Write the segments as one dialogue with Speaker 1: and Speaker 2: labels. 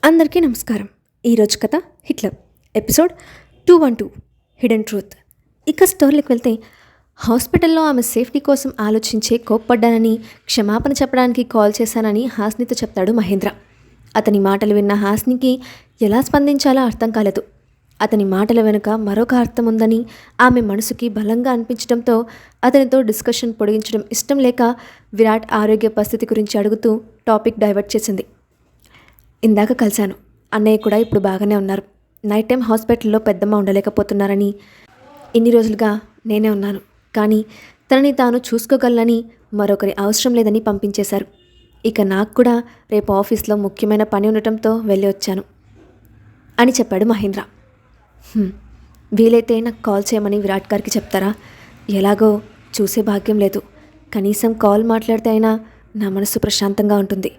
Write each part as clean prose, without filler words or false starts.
Speaker 1: అందరికీ నమస్కారం. ఈరోజు కథ హిట్లర్ ఎపిసోడ్ 212 హిడెన్ ట్రూత్. ఇక స్టోరీకి వెళ్తే, హాస్పిటల్లో ఆమె సేఫ్టీ కోసం ఆలోచించే కోప్పడ్డానని, క్షమాపణ చెప్పడానికి కాల్ చేశానని హాస్నితో చెప్తాడు మహేంద్ర. అతని మాటలు విన్న హాస్నికి ఎలా స్పందించాలో అర్థం కాలేదు. అతని మాటల వెనుక మరొక అర్థం ఉందని ఆమె మనసుకి బలంగా అనిపించడంతో అతనితో డిస్కషన్ పొడిగించడం ఇష్టం లేక విరాట్ ఆరోగ్య పరిస్థితి గురించి అడుగుతూ టాపిక్ డైవర్ట్ చేసింది. ఇందాక కలిశాను. అన్నయ్య కూడా ఇప్పుడు బాగానే ఉన్నారు. నైట్ టైం హాస్పిటల్లో పెద్దమ్మ ఉండలేకపోతున్నారని, ఇన్ని రోజులుగా నేనే ఉన్నాను, కానీ తనని తాను చూసుకోగలనని, మరొకరి అవసరం లేదని పంపించేశారు. ఇక నాకు కూడా రేపు ఆఫీస్లో ముఖ్యమైన పని ఉండటంతో వెళ్ళి వచ్చాను అని చెప్పాడు మహేంద్ర. వీలైతే నాకు కాల్ చేయమని విరాట్ గారికి చెప్తారా? ఎలాగో చూసే భాగ్యం లేదు. కనీసం కాల్ మాట్లాడితే అయినా నా మనసు ప్రశాంతంగా ఉంటుంది.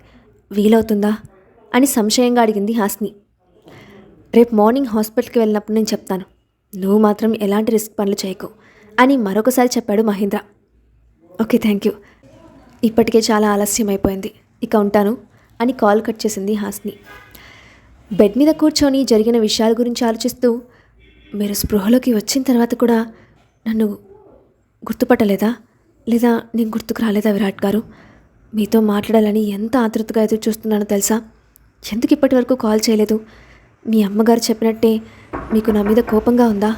Speaker 1: వీలవుతుందా అని సంశయంగా అడిగింది హాస్ని. రేపు మార్నింగ్ హాస్పిటల్కి వెళ్ళినప్పుడు నేను చెప్తాను. నువ్వు మాత్రం ఎలాంటి రిస్క్ పనులు చేయకు అని మరొకసారి చెప్పాడు మహేంద్ర. Okay, thank you. ఇప్పటికే చాలా ఆలస్యం అయిపోయింది, ఇక ఉంటాను అని కాల్ కట్ చేసింది హాస్ని. బెడ్ మీద కూర్చొని జరిగిన విషయాల గురించి ఆలోచిస్తూ, మీరు స్పృహలోకి వచ్చిన తర్వాత కూడా నన్ను గుర్తుపట్టలేదా? లేదా నేను గుర్తుకు రాలేదా విరాట్ గారు? మీతో మాట్లాడాలని ఎంత ఆతృతగా ఎదురు చూస్తున్నానో తెలుసా? ఎందుకు ఇప్పటి వరకు కాల్ చేయలేదు? మీ అమ్మగారు చెప్పినట్టే మీకు నా మీద కోపంగా ఉందా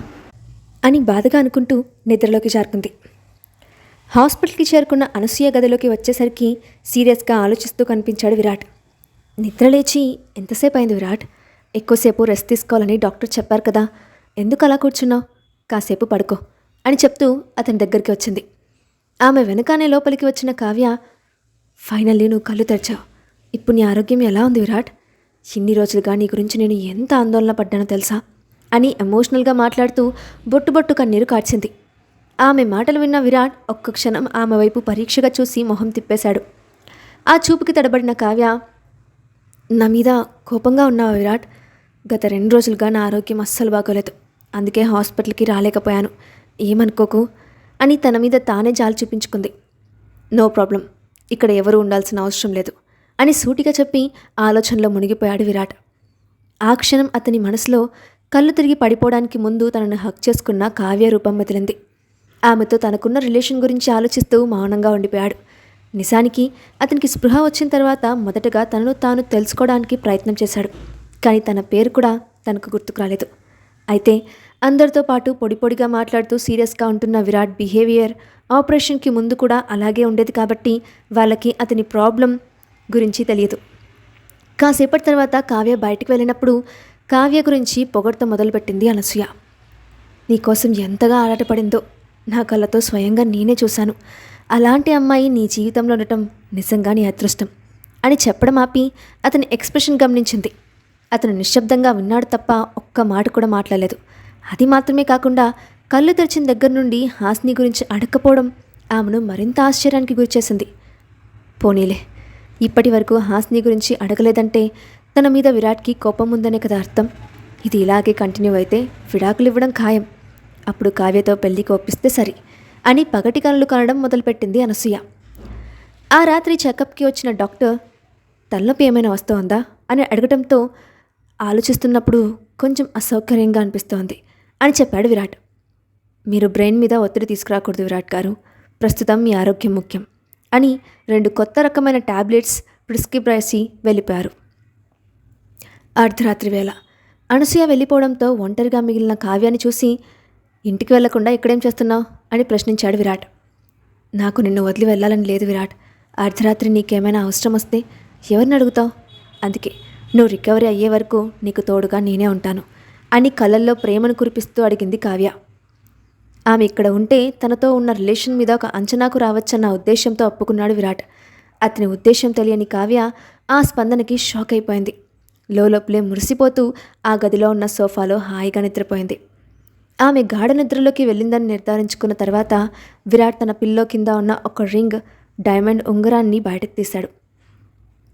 Speaker 1: అని బాధగా అనుకుంటూ నిద్రలోకి జారుకుంది. హాస్పిటల్కి చేరుకున్న అనసూయ గదిలోకి వచ్చేసరికి సీరియస్గా ఆలోచిస్తూ కనిపించాడు విరాట్. నిద్రలేచి ఎంతసేపు అయింది విరాట్? ఎక్కువసేపు రెస్ట్ తీసుకోవాలని డాక్టర్ చెప్పారు కదా, ఎందుకు అలా కూర్చున్నావు? కాసేపు పడుకో అని చెప్తూ అతని దగ్గరికి వచ్చింది. ఆమె వెనకానే లోపలికి వచ్చిన కావ్య, ఫైనల్లీ నువ్వు కళ్ళు తెరిచావు. ఇప్పుడు నీ ఆరోగ్యం ఎలా ఉంది విరాట్? ఇన్ని రోజులుగా నీ గురించి నేను ఎంత ఆందోళన పడ్డానో తెలుసా అని ఎమోషనల్గా మాట్లాడుతూ బొట్టు కన్నీరు కార్చింది. ఆమె మాటలు విన్న విరాట్ ఒక్క క్షణం ఆమె వైపు పరీక్షగా చూసి మొహం తిప్పేశాడు. ఆ చూపుకి తడబడిన కావ్య, నా మీద కోపంగా ఉన్నావా విరాట్? గత 2 రోజులుగా నా ఆరోగ్యం అస్సలు బాగోలేదు, అందుకే హాస్పిటల్కి రాలేకపోయాను, ఏమనుకోకు అని తన మీద తానే జాలి చూపించుకుంది. నో ప్రాబ్లం, ఇక్కడ ఎవరూ ఉండాల్సిన అవసరం లేదు అని సూటిగా చెప్పి ఆలోచనలో మునిగిపోయాడు విరాట్. ఆ క్షణం అతని మనసులో కళ్ళు తిరిగి పడిపోవడానికి ముందు తనను హక్ చేసుకున్న కావ్య రూపం మెదిలింది. ఆమెతో తనకున్న రిలేషన్ గురించి ఆలోచిస్తూ మౌనంగా ఉండిపోయాడు. నిజానికి అతనికి స్పృహ వచ్చిన తర్వాత మొదటగా తనను తాను తెలుసుకోవడానికి ప్రయత్నం చేశాడు, కానీ తన పేరు కూడా తనకు గుర్తుకు రాలేదు. అయితే అందరితో పాటు పొడిగా మాట్లాడుతూ సీరియస్గా ఉంటున్న విరాట్ బిహేవియర్ ఆపరేషన్కి ముందు కూడా అలాగే ఉండేది కాబట్టి వాళ్ళకి అతని ప్రాబ్లం గురించి తెలియదు. కాసేపటి తర్వాత కావ్య బయటికి వెళ్ళినప్పుడు కావ్య గురించి పొగడ్త మొదలుపెట్టింది అనసూయ. నీకోసం ఎంతగా ఆరాటపడిందో నా కళ్ళతో స్వయంగా నేనే చూశాను. అలాంటి అమ్మాయి నీ జీవితంలో ఉండటం నిజంగా నీ అదృష్టం అని చెప్పడం ఆపి అతని ఎక్స్ప్రెషన్ గమనించింది. అతను నిశ్శబ్దంగా విన్నాడు తప్ప ఒక్క మాట కూడా మాట్లాడలేదు. అది మాత్రమే కాకుండా కళ్ళు తెరిచిన దగ్గర నుండి హాస్ని గురించి అడగకపోవడం ఆమెను మరింత ఆశ్చర్యానికి గురిచేసింది. పోనీలే, ఇప్పటి వరకు హాస్ని గురించి అడగలేదంటే తన మీద విరాట్కి కోపం ఉందనే కదా అర్థం. ఇది ఇలాగే కంటిన్యూ అయితే విడాకులు ఇవ్వడం ఖాయం. అప్పుడు కావ్యతో పెళ్లికి ఒప్పిస్తే సరి అని పగటి కలలు కనడం మొదలుపెట్టింది అనసూయ. ఆ రాత్రి చెకప్కి వచ్చిన డాక్టర్ తలనొప్పి ఏమైనా వస్తోందా అని అడగడంతో ఆలోచిస్తున్నప్పుడు కొంచెం అసౌకర్యంగా అనిపిస్తోంది అని చెప్పాడు విరాట్. మీరు బ్రెయిన్ మీద ఒత్తిడి తీసుకురాకూడదు విరాట్ గారు, ప్రస్తుతం మీ ఆరోగ్యం ముఖ్యం అని 2 కొత్త రకమైన టాబ్లెట్స్ ప్రిస్క్రైబ్ చేసి వెళ్ళిపోయారు. అర్ధరాత్రి వేళ అనసూయ వెళ్ళిపోవడంతో ఒంటరిగా మిగిలిన కావ్యాన్ని చూసి, ఇంటికి వెళ్లకుండా ఇక్కడేం చేస్తున్నావు అని ప్రశ్నించాడు విరాట్. నాకు నిన్ను వదిలి వెళ్ళాలని లేదు విరాట్. అర్ధరాత్రి నీకేమైనా అవసరం వస్తే ఎవరిని అడుగుతావు? అందుకే నువ్వు రికవరీ అయ్యే వరకు నీకు తోడుగా నేనే ఉంటాను అని కళ్ళల్లో ప్రేమను కురిపిస్తూ అడిగింది కావ్య. ఆమె ఇక్కడ ఉంటే తనతో ఉన్న రిలేషన్ మీద ఒక అంచనాకు రావచ్చన్న ఉద్దేశంతో ఒప్పుకున్నాడు విరాట్. అతని ఉద్దేశం తెలియని కావ్య ఆ స్పందనకి షాక్ అయిపోయింది. లోపలే మురిసిపోతూ ఆ గదిలో ఉన్న సోఫాలో హాయిగా నిద్రపోయింది. ఆమె గాఢ నిద్రలోకి వెళ్ళిందని నిర్ధారించుకున్న తర్వాత విరాట్ తన పిల్లో కింద ఉన్న ఒక రింగ్ డైమండ్ ఉంగరాన్ని బయటకు తీశాడు.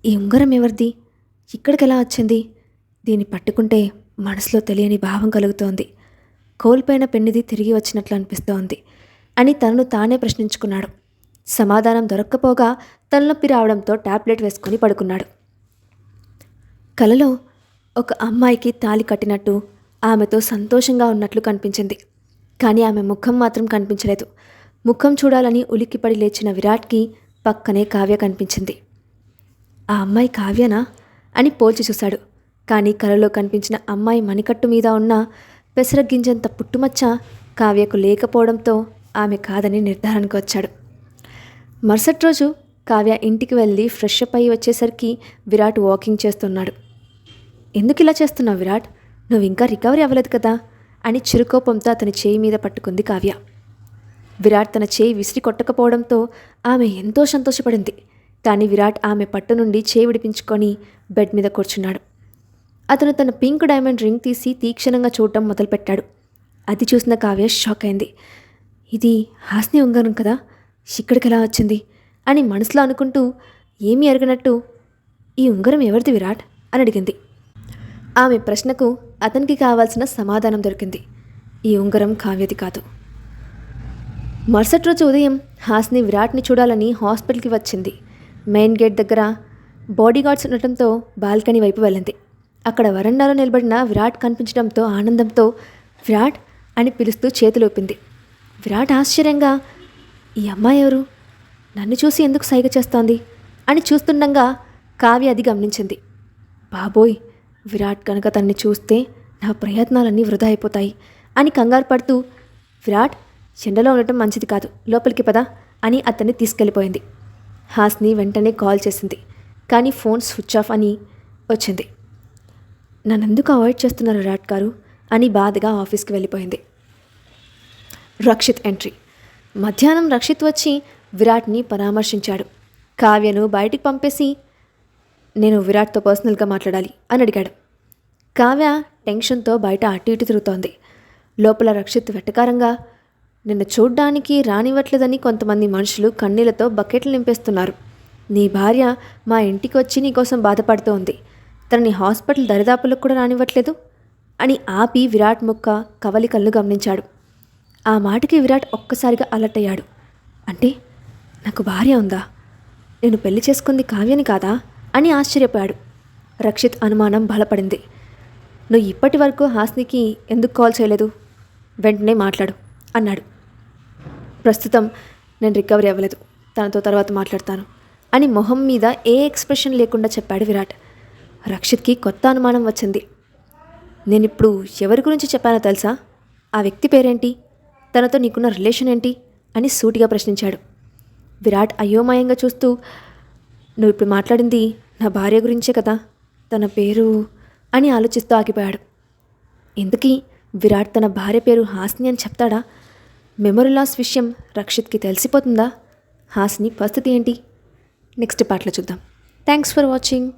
Speaker 1: ఈ ఉంగరం ఎవరిది? ఇక్కడికి ఎలా వచ్చింది? దీన్ని పట్టుకుంటే మనసులో తెలియని భావం కలుగుతోంది. కోల్పోయిన పెన్నిది తిరిగి వచ్చినట్లు అనిపిస్తోంది అని తనను తానే ప్రశ్నించుకున్నాడు. సమాధానం దొరక్కపోగా తలనొప్పి రావడంతో టాబ్లెట్ వేసుకొని పడుకున్నాడు. కలలో ఒక అమ్మాయికి తాళి కట్టినట్టు ఆమెతో సంతోషంగా ఉన్నట్లు కనిపించింది. కానీ ఆమె ముఖం మాత్రం కనిపించలేదు. ముఖం చూడాలని ఉలిక్కిపడి లేచిన విరాట్కి పక్కనే కావ్య కనిపించింది. ఆ అమ్మాయి కావ్యనా అని పోల్చి చూశాడు. కానీ కలలో కనిపించిన అమ్మాయి మణికట్టు మీద ఉన్న పెసరగింజంత పుట్టుమచ్చ కావ్యకు లేకపోవడంతో ఆమె కాదని నిర్ధారణకు వచ్చాడు. మరుసటి రోజు కావ్య ఇంటికి వెళ్ళి ఫ్రెష్ అప్ అయ్యి వచ్చేసరికి విరాట్ వాకింగ్ చేస్తున్నాడు. ఎందుకు ఇలా చేస్తున్నావు విరాట్? నువ్వు ఇంకా రికవరీ అవ్వలేదు కదా అని చిరుకోపంతో అతని చేయి మీద పట్టుకుంది కావ్య. విరాట్ తన చేయి విసిరి కొట్టకపోవడంతో ఆమె ఎంతో సంతోషపడింది. కానీ విరాట్ ఆమె పట్టు నుండి చేయి విడిపించుకొని బెడ్ మీద కూర్చున్నాడు. అతను తన పింక్ డైమండ్ రింగ్ తీసి తీక్షణంగా చూడటం మొదలుపెట్టాడు. అది చూసిన కావ్య షాక్ అయింది. ఇది హాస్ని ఉంగరం కదా, ఇక్కడికి ఎలా వచ్చింది అని మనసులో అనుకుంటూ ఏమీ ఎరగనట్టు ఈ ఉంగరం ఎవరిది విరాట్ అని అడిగింది. ఆమె ప్రశ్నకు అతనికి కావాల్సిన సమాధానం దొరికింది. ఈ ఉంగరం కావ్యది కాదు. మరుసటి రోజు ఉదయం హాస్ని విరాట్ని చూడాలని హాస్పిటల్కి వచ్చింది. మెయిన్ గేట్ దగ్గర బాడీగార్డ్స్ ఉండటంతో బాల్కనీ వైపు వెళ్ళింది. అక్కడ వరండాలో నిలబడిన విరాట్ కనిపించడంతో ఆనందంతో విరాట్ అని పిలుస్తూ చేతులు ఊపింది. విరాట్ ఆశ్చర్యంగా ఈ అమ్మాయి ఎవరు, నన్ను చూసి ఎందుకు సైగ చేస్తోంది అని చూస్తుండగా కావ్య అది గమనించింది. బాబోయ్, విరాట్ కనుక తన్ని చూస్తే నా ప్రయత్నాలన్నీ వృధా అయిపోతాయి అని కంగారు పడుతూ విరాట్ ఎండలో ఉండటం మంచిది కాదు, లోపలికి పదా అని అతన్ని తీసుకెళ్ళిపోయింది. హాస్ని వెంటనే కాల్ చేసింది. కానీ ఫోన్ స్విచ్ ఆఫ్ అని వచ్చింది. నన్నెందుకు అవాయిడ్ చేస్తున్నారు విరాట్ గారు అని బాధగా ఆఫీస్కి వెళ్ళిపోయింది. రక్షిత్ ఎంట్రీ. మధ్యాహ్నం రక్షిత్ వచ్చి విరాట్ని పరామర్శించాడు. కావ్యను బయటికి పంపేసి నేను విరాట్తో పర్సనల్గా మాట్లాడాలి అని అడిగాడు. కావ్య టెన్షన్తో బయట అటు ఇటు తిరుగుతోంది. లోపల రక్షిత్ వెటకారంగా నిన్ను చూడ్డానికి రానివ్వట్లేదని కొంతమంది మనుషులు కన్నీళ్లతో బకెట్లు నింపేస్తున్నారు. నీ భార్య మా ఇంటికి వచ్చి నీకోసం బాధపడుతోంది. తనని హాస్పిటల్ దరిదాపులకు కూడా రానివ్వట్లేదు అని ఆపి విరాట్ ముక్క కవలికలను గమనించాడు. ఆ మాటకి విరాట్ ఒక్కసారిగా అలర్ట్ అయ్యాడు. అంటే నాకు భార్య ఉందా? నేను పెళ్లి చేసుకుంది కావ్యని కాదా అని ఆశ్చర్యపోయాడు. రక్షిత్ అనుమానం బలపడింది. నువ్వు ఇప్పటి వరకు హాస్నికి ఎందుకు కాల్ చేయలేదు? వెంటనే మాట్లాడు అన్నాడు. ప్రస్తుతం నేను రికవరీ అవ్వలేదు, తనతో తర్వాత మాట్లాడతాను అని మొహం మీద ఏ ఎక్స్ప్రెషన్ లేకుండా చెప్పాడు విరాట్. రక్షిత్కి కొత్త అనుమానం వచ్చింది. నేనిప్పుడు ఎవరి గురించి చెప్పానో తెలుసా? ఆ వ్యక్తి పేరేంటి? తనతో నీకున్న రిలేషన్ ఏంటి అని సూటిగా ప్రశ్నించాడు. విరాట్ అయోమయంగా చూస్తూ నువ్వు ఇప్పుడు మాట్లాడింది నా భార్య గురించే కదా, తన పేరు అని ఆలోచిస్తూ ఆగిపోయాడు. ఇంతకీ విరాట్ తన భార్య పేరు హాస్ని అని చెప్తాడా? మెమరీ లాస్ విషయం రక్షిత్కి తెలిసిపోతుందా? హాస్ని పరిస్థితి ఏంటి? నెక్స్ట్ పార్ట్లో చూద్దాం. Thanks for watching.